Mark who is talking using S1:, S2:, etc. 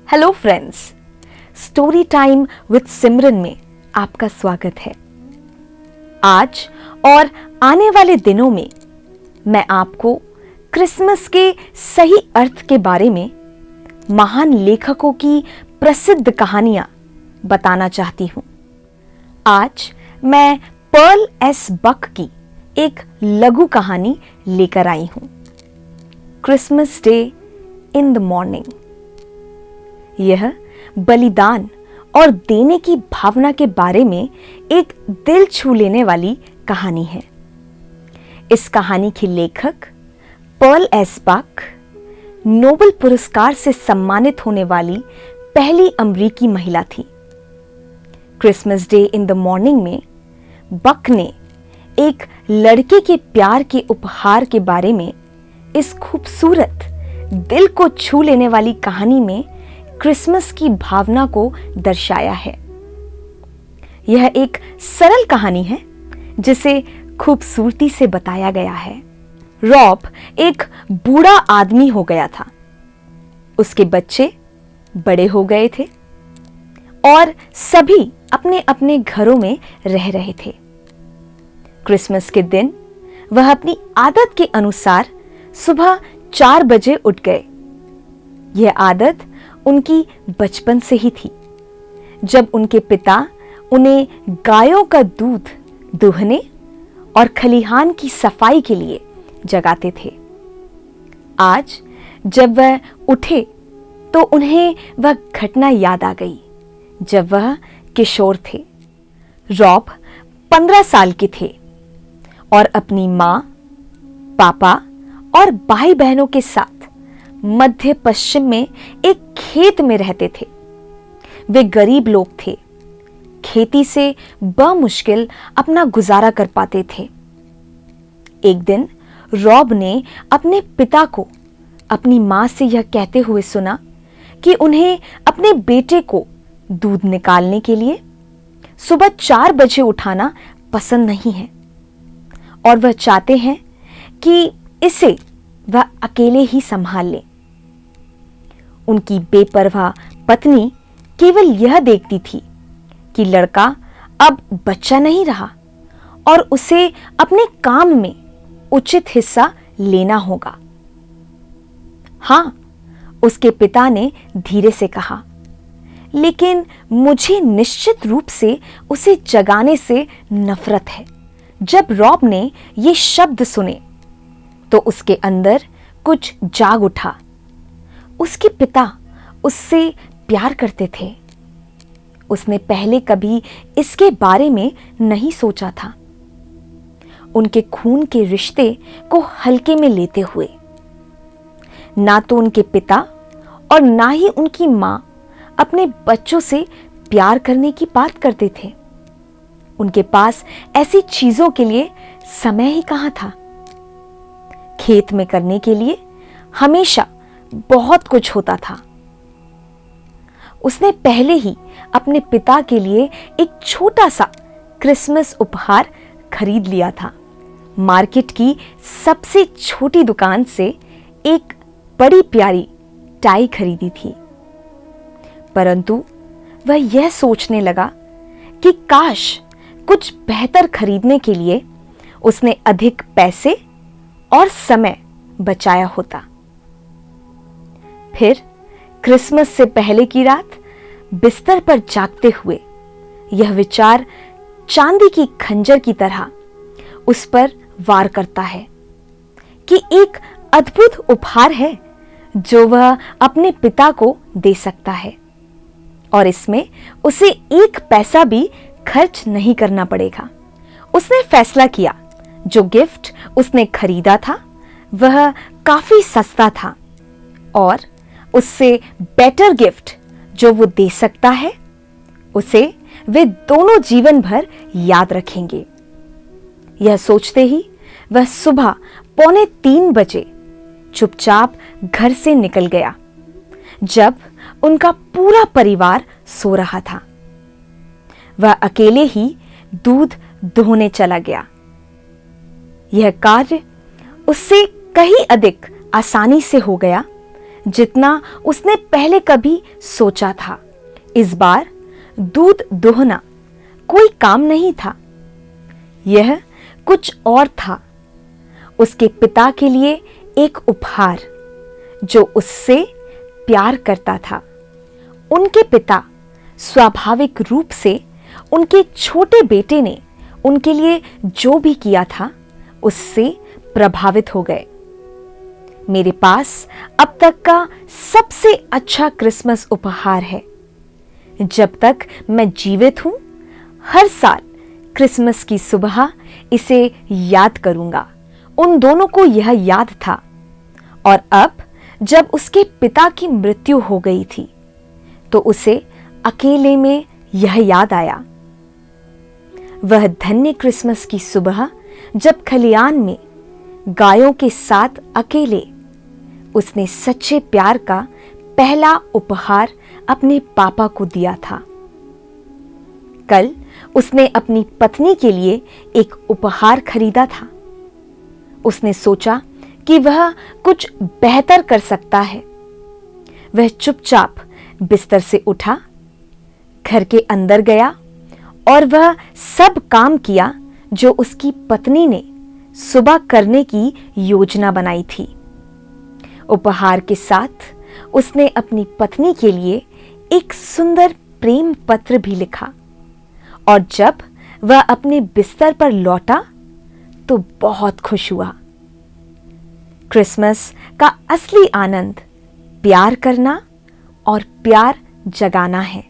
S1: Hello friends, story time with Simran में आपका स्वागत है। आज और आने वाले दिनों में मैं आपको क्रिसमस के सही अर्थ के बारे में महान लेखकों की प्रसिद्ध कहानियां बताना चाहती हूं। आज मैं पर्ल एस बक की एक लघु कहानी लेकर आई हूं, Christmas day in the morning. यह बलिदान और देने की भावना के बारे में एक दिल छू लेने वाली कहानी है। इस कहानी की लेखक पर्ल एस बक नोबेल पुरस्कार से सम्मानित होने वाली पहली अमेरिकी महिला थी। Christmas day in the morning में बक ने एक लड़के के प्यार के उपहार के बारे में इस खूबसूरत, दिल को छू लेने वाली कहानी में क्रिसमस की भावना को दर्शाया है। यह एक सरल कहानी है जिसे खूबसूरती से बताया गया है। रॉब एक बूढ़ा आदमी हो गया था। उसके बच्चे बड़े हो गए थे और सभी अपने अपने घरों में रह रहे थे। क्रिसमस के दिन वह अपनी आदत के अनुसार सुबह 4 बजे उठ गए। यह आदत उनकी बचपन से ही थी, जब उनके पिता उन्हें गायों का दूध दूहने और खलिहान की सफाई के लिए जगाते थे। आज जब वह उठे तो उन्हें वह घटना याद आ गई जब वह किशोर थे। रॉब 15 साल के थे और अपनी मां, पापा और भाई बहनों के साथ मध्य पश्चिम में एक खेत में रहते थे। वे गरीब लोग थे, खेती से बमुश्किल अपना गुजारा कर पाते थे। एक दिन रॉब ने अपने पिता को अपनी मां से यह कहते हुए सुना कि उन्हें अपने बेटे को दूध निकालने के लिए सुबह 4 बजे उठाना पसंद नहीं है और वह चाहते हैं कि इसे वह अकेले ही संभाल ले। उनकी बेपरवाह पत्नी केवल यह देखती थी कि लड़का अब बच्चा नहीं रहा और उसे अपने काम में उचित हिस्सा लेना होगा। हां, उसके पिता ने धीरे से कहा, लेकिन मुझे निश्चित रूप से उसे जगाने से नफरत है। जब रॉब ने ये शब्द सुने तो उसके अंदर कुछ जाग उठा। उसके पिता उससे प्यार करते थे। उसने पहले कभी इसके बारे में नहीं सोचा था। उनके खून के रिश्ते को हल्के में लेते हुए ना तो उनके पिता और ना ही उनकी मां अपने बच्चों से प्यार करने की बात करते थे। उनके पास ऐसी चीजों के लिए समय ही कहां था। खेत में करने के लिए हमेशा बहुत कुछ होता था। उसने पहले ही अपने पिता के लिए एक छोटा सा क्रिसमस उपहार खरीद लिया था। मार्केट की सबसे छोटी दुकान से एक बड़ी प्यारी टाई खरीदी थी। परंतु वह यह सोचने लगा कि काश कुछ बेहतर खरीदने के लिए उसने अधिक पैसे और समय बचाया होता। फिर क्रिसमस से पहले की रात बिस्तर पर जागते हुए यह विचार चांदी की खंजर की तरह उस पर वार करता है कि एक अद्भुत उपहार है जो वह अपने पिता को दे सकता है और इसमें उसे 1 पैसा भी खर्च नहीं करना पड़ेगा। उसने फैसला किया जो गिफ्ट उसने खरीदा था वह काफी सस्ता था और उससे बेटर गिफ्ट जो वो दे सकता है उसे वे दोनों जीवन भर याद रखेंगे। यह सोचते ही वह सुबह 2:45 बजे चुपचाप घर से निकल गया, जब उनका पूरा परिवार सो रहा था। वह अकेले ही दूध दोहने चला गया। यह कार्य उससे कहीं अधिक आसानी से हो गया जितना उसने पहले कभी सोचा था। इस बार दूध दोहना कोई काम नहीं था, यह कुछ और था। उसके पिता के लिए एक उपहार जो उससे प्यार करता था। उनके पिता स्वाभाविक रूप से उनके छोटे बेटे ने उनके लिए जो भी किया था उससे प्रभावित हो गए। मेरे पास अब तक का सबसे अच्छा क्रिसमस उपहार है। जब तक मैं जीवित हूं, हर साल क्रिसमस की सुबह इसे याद करूंगा। उन दोनों को यह याद था, और अब जब उसके पिता की मृत्यु हो गई थी तो उसे अकेले में यह याद आया। वह धन्य क्रिसमस की सुबह जब खलियान में गायों के साथ अकेले उसने सच्चे प्यार का पहला उपहार अपने पापा को दिया था। कल उसने अपनी पत्नी के लिए एक उपहार खरीदा था। उसने सोचा कि वह कुछ बेहतर कर सकता है। वह चुपचाप बिस्तर से उठा, घर के अंदर गया और वह सब काम किया जो उसकी पत्नी ने सुबह करने की योजना बनाई थी। उपहार के साथ उसने अपनी पत्नी के लिए एक सुंदर प्रेम पत्र भी लिखा, और जब वह अपने बिस्तर पर लौटा तो बहुत खुश हुआ। क्रिसमस का असली आनंद प्यार करना और प्यार जगाना है।